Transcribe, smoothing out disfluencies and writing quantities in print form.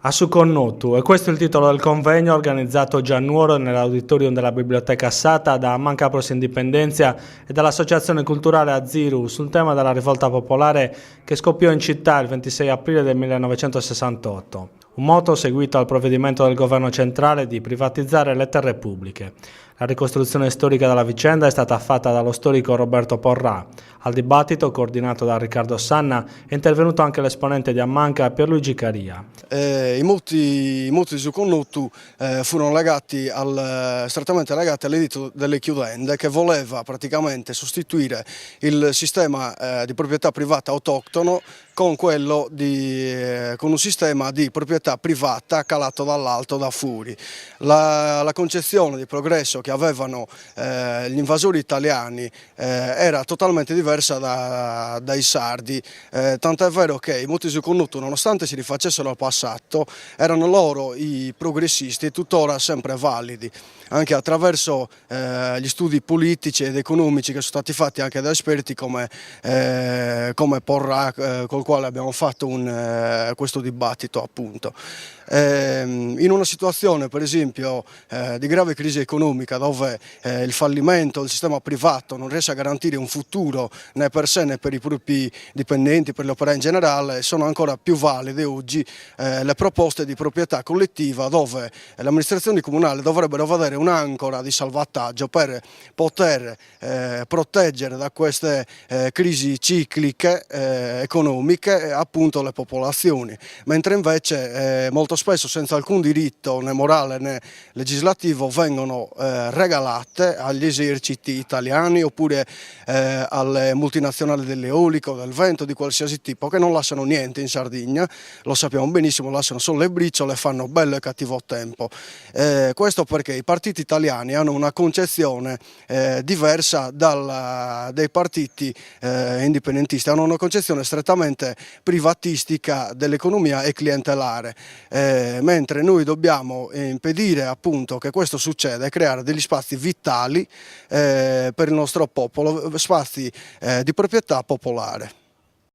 A Suconnutu, e questo è il titolo del convegno organizzato oggi a Nuoro nell'auditorium della Biblioteca Assata da Manca Pros Indipendenza e dall'Associazione Culturale Aziru sul tema della rivolta popolare che scoppiò in città il 26 aprile del 1968. Un moto seguito al provvedimento del governo centrale di privatizzare le terre pubbliche. La ricostruzione storica della vicenda è stata fatta dallo storico Roberto Porrà. Al dibattito, coordinato da Riccardo Sanna, è intervenuto anche l'esponente di Ammanca Pierluigi Caria. I muti di Suconnutu furono strettamente legati all'editto delle chiudende, che voleva praticamente sostituire il sistema di proprietà privata autoctono con un sistema di proprietà privata calato dall'alto da Furi. La concezione di progresso che avevano gli invasori italiani era totalmente diversa dai sardi, tant'è vero che i muti di Suconnutu, nonostante si rifacessero al passato, erano loro i progressisti e tuttora sempre validi, anche attraverso gli studi politici ed economici che sono stati fatti anche da esperti come Porrà, col quale abbiamo fatto questo dibattito appunto. In una situazione per esempio di grave crisi economica, dove il fallimento del sistema privato non riesce a garantire un futuro né per sé né per i propri dipendenti, per gli operai in generale, sono ancora più valide oggi le proposte di proprietà collettiva, dove le amministrazioni comunali dovrebbero avere un'ancora di salvataggio per poter proteggere da queste crisi cicliche economiche appunto le popolazioni, mentre invece molto spesso senza alcun diritto né morale né legislativo vengono regalate agli eserciti italiani oppure alle multinazionali dell'eolico, del vento, di qualsiasi tipo, che non lasciano niente in Sardegna, lo sappiamo benissimo, lasciano solo le briciole, fanno bello e cattivo tempo. Questo perché i partiti italiani hanno una concezione diversa dei partiti indipendentisti, hanno una concezione strettamente privatistica dell'economia e clientelare, mentre noi dobbiamo impedire appunto che questo succeda e creare degli spazi vitali per il nostro popolo, spazi di proprietà popolare.